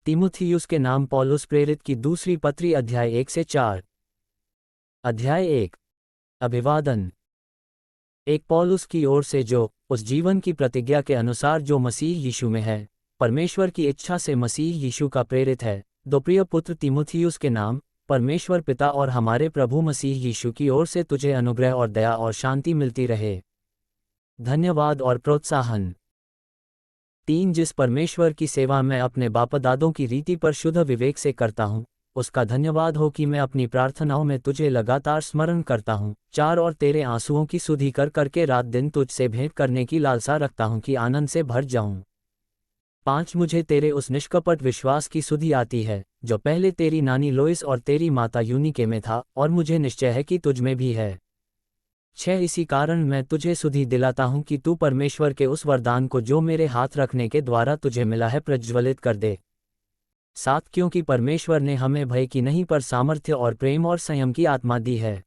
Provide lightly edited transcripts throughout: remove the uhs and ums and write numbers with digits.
तीमुथियुस के नाम पौलुस प्रेरित की दूसरी पत्री अध्याय 1 से 4। अध्याय 1। अभिवादन। एक पौलुस की ओर से जो उस जीवन की प्रतिज्ञा के अनुसार जो मसीह यीशु में है, परमेश्वर की इच्छा से मसीह यीशु का प्रेरित है, दो प्रिय पुत्र तीमुथियुस के नाम, परमेश्वर पिता और हमारे प्रभु मसीह यीशु की ओर से तुझे अनुग्रह और दया और शांति मिलती रहे। धन्यवाद और प्रोत्साहन। 3 जिस परमेश्वर की सेवा मैं अपने बापदादों की रीति पर शुद्ध विवेक से करता हूँ, उसका धन्यवाद हो कि मैं अपनी प्रार्थनाओं में तुझे लगातार स्मरण करता हूँ। 4 और तेरे आंसुओं की सुधि कर करके रात दिन तुझसे भेंट करने की लालसा रखता हूँ कि आनंद से भर जाऊँ। 5 मुझे तेरे उस निष्कपट विश्वास की सुधि आती है, जो पहले तेरी नानी लोइस और तेरी माता यूनिके में था, और मुझे निश्चय है कि तुझ में भी है। 6 इसी कारण मैं तुझे सुधि दिलाता हूँ कि तू परमेश्वर के उस वरदान को जो मेरे हाथ रखने के द्वारा तुझे मिला है प्रज्वलित कर दे। 7 क्योंकि परमेश्वर ने हमें भय की नहीं पर सामर्थ्य और प्रेम और संयम की आत्मा दी है।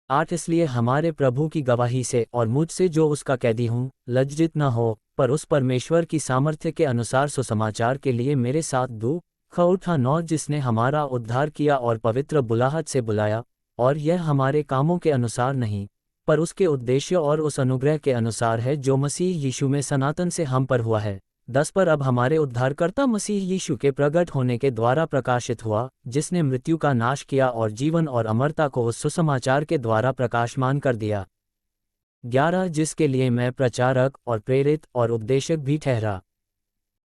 8 इसलिए हमारे प्रभु की गवाही से और मुझसे जो उसका कैदी हूँ, लज्जित न हो, पर उस परमेश्वर की सामर्थ्य के अनुसार सुसमाचार के लिए मेरे साथ दुख उठा। 9 जिसने हमारा उद्धार किया और पवित्र बुलाहट से बुलाया, और यह हमारे कामों के अनुसार नहीं, पर उसके उद्देश्य और उस अनुग्रह के अनुसार है जो मसीह यीशु में सनातन से हम पर हुआ है। 10 पर अब हमारे उद्धारकर्ता मसीह यीशु के प्रगट होने के द्वारा प्रकाशित हुआ, जिसने मृत्यु का नाश किया और जीवन और अमरता को उस सुसमाचार के द्वारा प्रकाशमान कर दिया। 11 जिसके लिए मैं प्रचारक और प्रेरित और उपदेशक भी ठहरा।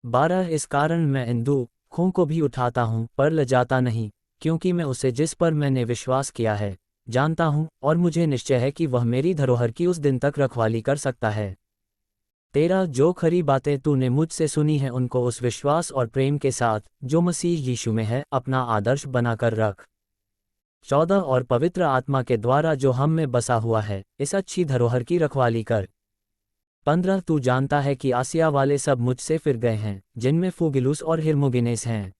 12 इस कारण मैं इन दुखों को भी उठाता हूँ पर लजाता नहीं, क्योंकि मैं उसे जिस पर मैंने विश्वास किया है जानता हूँ, और मुझे निश्चय है कि वह मेरी धरोहर की उस दिन तक रखवाली कर सकता है। 13 जो खरी बातें तूने मुझसे सुनी हैं उनको उस विश्वास और प्रेम के साथ जो मसीह यीशु में है अपना आदर्श बनाकर रख। 14 और पवित्र आत्मा के द्वारा जो हम में बसा हुआ है इस अच्छी धरोहर की रखवाली कर। 15 तू जानता है कि आसिया वाले सब मुझसे फिर गए हैं, जिनमें फुगिलुस और हिरमुगिनेस हैं।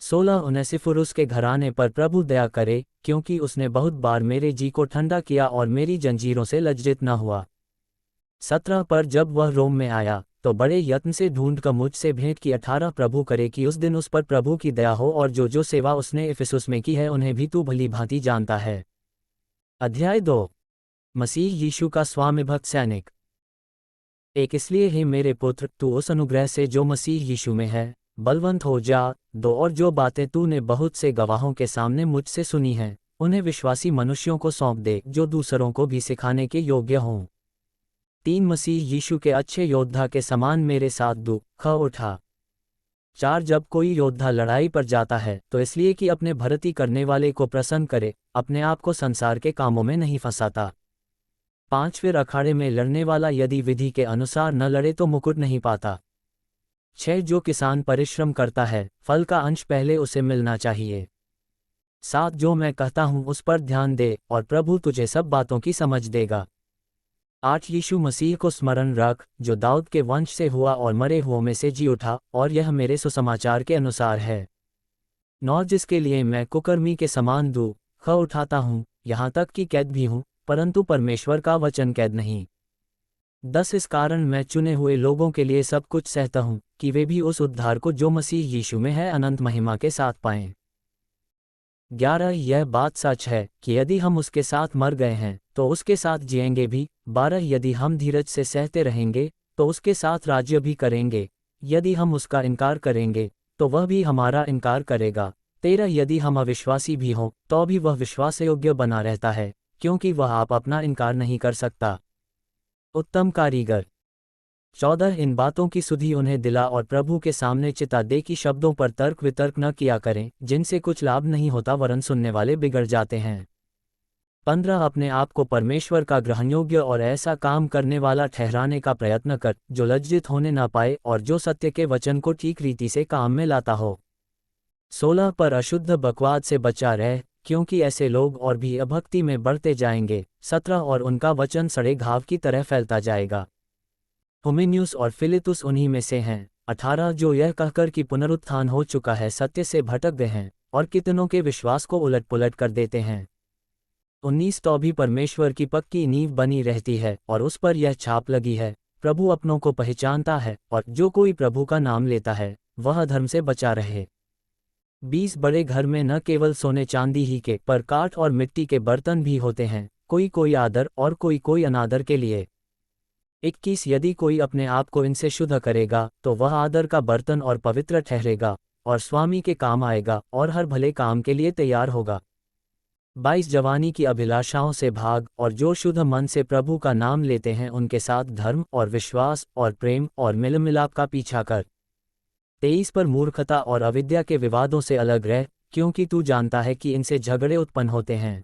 16 उनेसिफुरुस के घराने पर प्रभु दया करे, क्योंकि उसने बहुत बार मेरे जी को ठंडा किया और मेरी जंजीरों से लज्जित न हुआ। 17 पर जब वह रोम में आया तो बड़े यत्न से ढूंढ कर मुझसे भेंट की। 18 प्रभु करे कि उस दिन उस पर प्रभु की दया हो, और जो जो सेवा उसने इफिसुस में की है उन्हें भी तू भली भांति जानता है। अध्याय 2। मसीह यीशु का स्वामिभक्त सैनिक। 1 इसलिए हे मेरे पुत्र, तू उस अनुग्रह से जो मसीह यीशु में है बलवंत हो जा। 2 और जो बातें तूने बहुत से गवाहों के सामने मुझसे सुनी हैं उन्हें विश्वासी मनुष्यों को सौंप दे, जो दूसरों को भी सिखाने के योग्य हों। 3 मसीह यीशु के अच्छे योद्धा के समान मेरे साथ दुख उठा। 4 जब कोई योद्धा लड़ाई पर जाता है तो इसलिए कि अपने भर्ती करने वाले को प्रसन्न करे, अपने आप को संसार के कामों में नहीं फंसाता। 5 फिर अखाड़े में लड़ने वाला यदि विधि के अनुसार न लड़े तो मुकुट नहीं पाता। 6 जो किसान परिश्रम करता है फल का अंश पहले उसे मिलना चाहिए। 7 जो मैं कहता हूँ उस पर ध्यान दे, और प्रभु तुझे सब बातों की समझ देगा। 8 यीशु मसीह को स्मरण रख, जो दाऊद के वंश से हुआ और मरे हुओं में से जी उठा, और यह मेरे सुसमाचार के अनुसार है। 9 जिसके लिए मैं कुकर्मी के समान दुख उठाता हूँ, यहाँ तक कि कैद भी हूँ, परंतु परमेश्वर का वचन कैद नहीं। 10 इस कारण मैं चुने हुए लोगों के लिए सब कुछ सहता हूँ, कि वे भी उस उद्धार को जो मसीह यीशु में है अनंत महिमा के साथ पाएं। 11 यह बात सच है कि यदि हम उसके साथ मर गए हैं तो उसके साथ जिएंगे भी। 12 यदि हम धीरज से सहते रहेंगे तो उसके साथ राज्य भी करेंगे। यदि हम उसका इनकार करेंगे तो वह भी हमारा इनकार करेगा। 13 यदि हम अविश्वासी भी हों तो भी वह विश्वासयोग्य बना रहता है, क्योंकि वह आप अपना इनकार नहीं कर सकता। उत्तम कारीगर। 14 इन बातों की सुधि उन्हें दिला और प्रभु के सामने चिता दे कि शब्दों पर तर्क वितर्क न किया करें, जिनसे कुछ लाभ नहीं होता वरन सुनने वाले बिगड़ जाते हैं। 15 अपने आप को परमेश्वर का ग्रहणयोग्य और ऐसा काम करने वाला ठहराने का प्रयत्न कर जो लज्जित होने न पाए और जो सत्य के वचन को ठीक रीति से काम में लाता हो। 16 पर अशुद्ध बकवाद से बचा रह, क्योंकि ऐसे लोग और भी अभक्ति में बढ़ते जाएंगे। 17 और उनका वचन सड़े घाव की तरह फैलता जाएगा। हुमिनियुस और फिलितुस उन्हीं में से हैं। 18 जो यह कहकर कि पुनरुत्थान हो चुका है सत्य से भटक गए हैं, और कितनों के विश्वास को उलट पुलट कर देते हैं। 19 तो भी परमेश्वर की पक्की नींव बनी रहती है, और उस पर यह छाप लगी है, प्रभु अपनों को पहचानता है, और जो कोई प्रभु का नाम लेता है वह अधर्म से बचा रहे। 20 बड़े घर में न केवल सोने चांदी ही के पर काठ और मिट्टी के बर्तन भी होते हैं, कोई कोई आदर और कोई कोई अनादर के लिए। 21 यदि कोई अपने आप को इनसे शुद्ध करेगा तो वह आदर का बर्तन और पवित्र ठहरेगा और स्वामी के काम आएगा और हर भले काम के लिए तैयार होगा। 22 जवानी की अभिलाषाओं से भाग और जो शुद्ध मन से प्रभु का नाम लेते हैं उनके साथ धर्म और विश्वास और प्रेम और मिल मिलाप का पीछा कर। 23 पर मूर्खता और अविद्या के विवादों से अलग रह, क्योंकि तू जानता है कि इनसे झगड़े उत्पन्न होते हैं।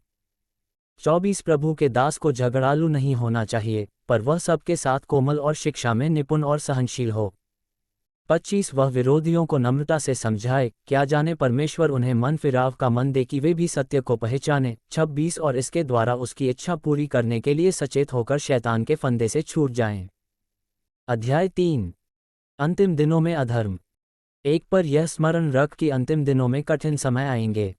24 प्रभु के दास को झगड़ालू नहीं होना चाहिए, पर वह सबके साथ कोमल और शिक्षा में निपुण और सहनशील हो। 25 वह विरोधियों को नम्रता से समझाए, क्या जाने परमेश्वर उन्हें मन फिराव का मन दे कि वे भी सत्य को पहचाने। 26 और इसके द्वारा उसकी इच्छा पूरी करने के लिए सचेत होकर शैतान के फंदे से छूट जाएं। अध्याय 3 अंतिम दिनों में अधर्म। 1 पर यह स्मरण रख कि अंतिम दिनों में कठिन समय आएंगे।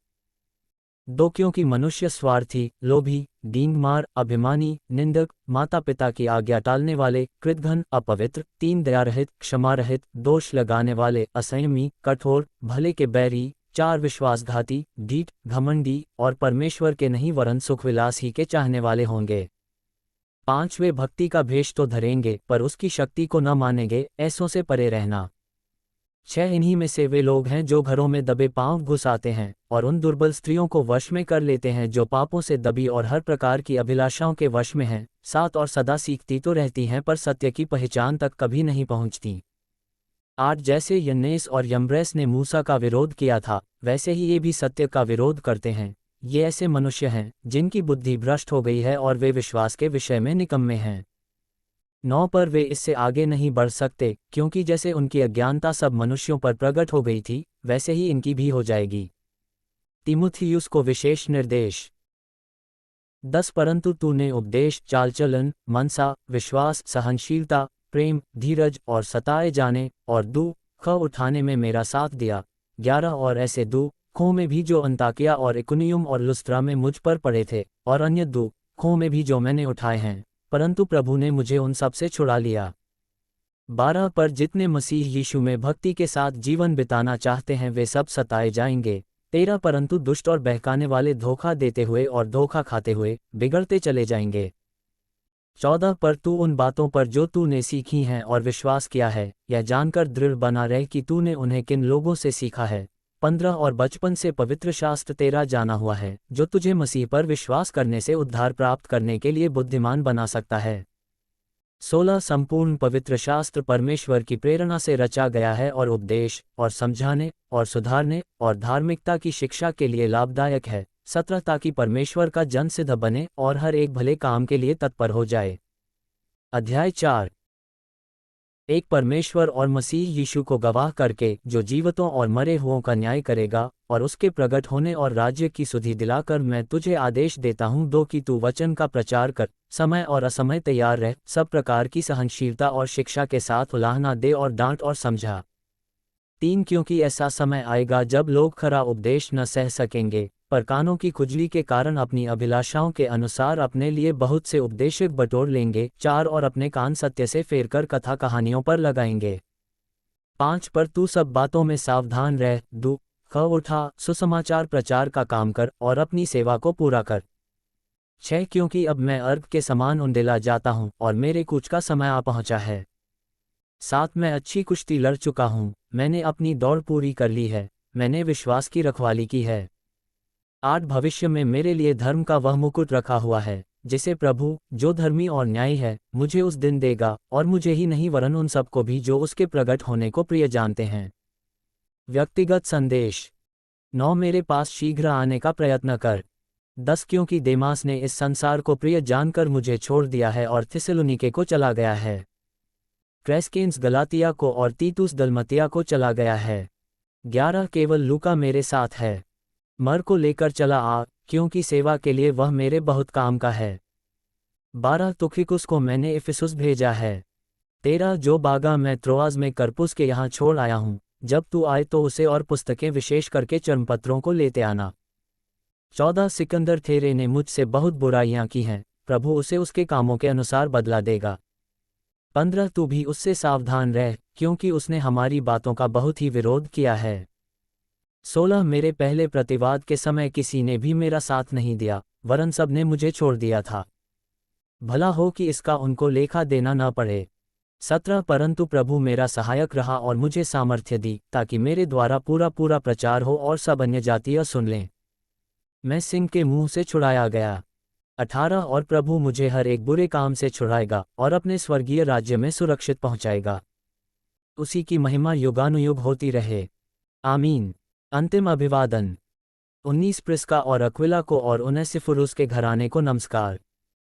2 क्योंकि मनुष्य स्वार्थी, लोभी, डींगमार, अभिमानी, निंदक, माता पिता की आज्ञा टालने वाले, कृतघ्न, अपवित्र, 3 दयारहित, क्षमारहित, दोष लगाने वाले, असंयमी, कठोर, भले के बैरी, 4 विश्वासघाती, ढीठ, घमंडी और परमेश्वर के नहीं वरन सुखविलास ही के चाहने वाले होंगे। 5 वे भक्ति का भेष तो धरेंगे पर उसकी शक्ति को न मानेंगे, ऐसों से परे रहना। 6 इन्हीं में से वे लोग हैं जो घरों में दबे पांव घुस आते हैं और उन दुर्बल स्त्रियों को वश में कर लेते हैं जो पापों से दबी और हर प्रकार की अभिलाषाओं के वश में हैं। 7 और सदा सीखती तो रहती हैं पर सत्य की पहचान तक कभी नहीं पहुंचती। 8 जैसे यन्नेस और यम्ब्रेस ने मूसा का विरोध किया था, वैसे ही ये भी सत्य का विरोध करते हैं। ये ऐसे मनुष्य हैं जिनकी बुद्धि भ्रष्ट हो गई है और वे विश्वास के विषय में निकम्मे हैं। 9 पर वे इससे आगे नहीं बढ़ सकते, क्योंकि जैसे उनकी अज्ञानता सब मनुष्यों पर प्रकट हो गई थी, वैसे ही इनकी भी हो जाएगी। तीमुथियुस को विशेष निर्देश। 10 परंतु तूने उपदेश, चालचलन, मनसा, विश्वास, सहनशीलता, प्रेम, धीरज और सताए जाने और दुख उठाने में मेरा साथ दिया। 11 और ऐसे दुखों में भी जो अंताकिया और इकुनियुम और लुस्त्रा में मुझ पर पड़े थे, और अन्य दुखों में भी जो मैंने उठाए हैं, परंतु प्रभु ने मुझे उन सब से छुड़ा लिया। 12 पर जितने मसीह यीशु में भक्ति के साथ जीवन बिताना चाहते हैं वे सब सताए जाएंगे। 13 परंतु दुष्ट और बहकाने वाले धोखा देते हुए और धोखा खाते हुए बिगड़ते चले जाएंगे। 14 पर तू उन बातों पर जो तूने सीखी हैं और विश्वास किया है, यह जानकर दृढ़ बना रहे कि तूने उन्हें किन लोगों से सीखा है। 15 और बचपन से पवित्र शास्त्र तेरा जाना हुआ है, जो तुझे मसीह पर विश्वास करने से उद्धार प्राप्त करने के लिए बुद्धिमान बना सकता है। 16 संपूर्ण पवित्र शास्त्र परमेश्वर की प्रेरणा से रचा गया है और उपदेश और समझाने और सुधारने और धार्मिकता की शिक्षा के लिए लाभदायक है। 17 ताकि परमेश्वर का जन सिद्ध बने और हर एक भले काम के लिए तत्पर हो जाए। अध्याय 4 एक परमेश्वर और मसीह यीशु को गवाह करके जो जीवितों और मरे हुओं का न्याय करेगा और उसके प्रकट होने और राज्य की सुधि दिलाकर मैं तुझे आदेश देता हूँ 2 कि तू वचन का प्रचार कर, समय और असमय तैयार रह, सब प्रकार की सहनशीलता और शिक्षा के साथ उलाहना दे और डांट और समझा। 3 क्योंकि ऐसा समय आएगा जब लोग खरा उपदेश न सह सकेंगे, पर कानों की खुजली के कारण अपनी अभिलाषाओं के अनुसार अपने लिए बहुत से उपदेशक बटोर लेंगे। 4 और अपने कान सत्य से फेरकर कथा कहानियों पर लगाएंगे। 5 पर तू सब बातों में सावधान रह, दुख उठा, सुसमाचार प्रचार का काम कर और अपनी सेवा को पूरा कर। 6 क्योंकि अब मैं अर्घ के समान उंडेला जाता हूँ और मेरे कूच का समय आ पहुँचा है। 7 मैं अच्छी कुश्ती लड़ चुका हूँ, मैंने अपनी दौड़ पूरी कर ली है, मैंने विश्वास की रखवाली की है। 8 भविष्य में मेरे लिए धर्म का वह मुकुट रखा हुआ है, जिसे प्रभु, जो धर्मी और न्यायी है, मुझे उस दिन देगा, और मुझे ही नहीं वरन उन सबको भी जो उसके प्रकट होने को प्रिय जानते हैं। व्यक्तिगत संदेश। 9 मेरे पास शीघ्र आने का प्रयत्न कर। 10 क्योंकि देमास ने इस संसार को प्रिय जानकर मुझे छोड़ दिया है और थिस्सलुनीके को चला गया है। क्रेस्केंस गलातिया को और तीतुस दलमतिया को चला गया है। 11 केवल लूका मेरे साथ है। मर को लेकर चला आ, क्योंकि सेवा के लिए वह मेरे बहुत काम का है। 12 तुखिकुस को मैंने इफिसुस भेजा है। 13 जो बागा मैं त्रोआज में करपुस के यहाँ छोड़ आया हूँ, जब तू आए तो उसे और पुस्तकें विशेष करके चर्मपत्रों को लेते आना। 14 सिकंदर थेरे ने मुझसे बहुत बुराइयां की हैं, प्रभु उसे उसके कामों के अनुसार बदला देगा। 15 तू भी उससे सावधान रह, क्योंकि उसने हमारी बातों का बहुत ही विरोध किया है। 16 मेरे पहले प्रतिवाद के समय किसी ने भी मेरा साथ नहीं दिया, वरन सब ने मुझे छोड़ दिया था। भला हो कि इसका उनको लेखा देना न पड़े। 17 परंतु प्रभु मेरा सहायक रहा और मुझे सामर्थ्य दी, ताकि मेरे द्वारा पूरा पूरा प्रचार हो और सब अन्य जातियाँ सुन लें। मैं सिंह के मुंह से छुड़ाया गया। 18 और प्रभु मुझे हर एक बुरे काम से छुड़ाएगा और अपने स्वर्गीय राज्य में सुरक्षित पहुंचाएगा। उसी की महिमा युगानुयुग होती रहे। आमीन। अंतिम अभिवादन। 19 प्रिस्का और अक्विला को और उनेसिफुरुस के घराने को नमस्कार।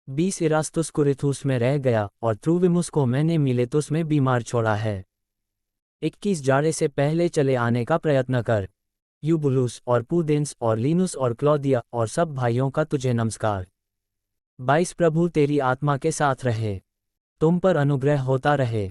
20 इरास्तुस कुरिथुस में रह गया और त्रुविमुस को मैंने मिलेतुस में बीमार छोड़ा है। 21 जाड़े से पहले चले आने का प्रयत्न कर। यूबुलुस और पुदेंस और लीनुस और क्लौदिया और सब भाइयों का तुझे नमस्कार। 22 प्रभु तेरी आत्मा के साथ रहे। तुम पर अनुग्रह होता रहे।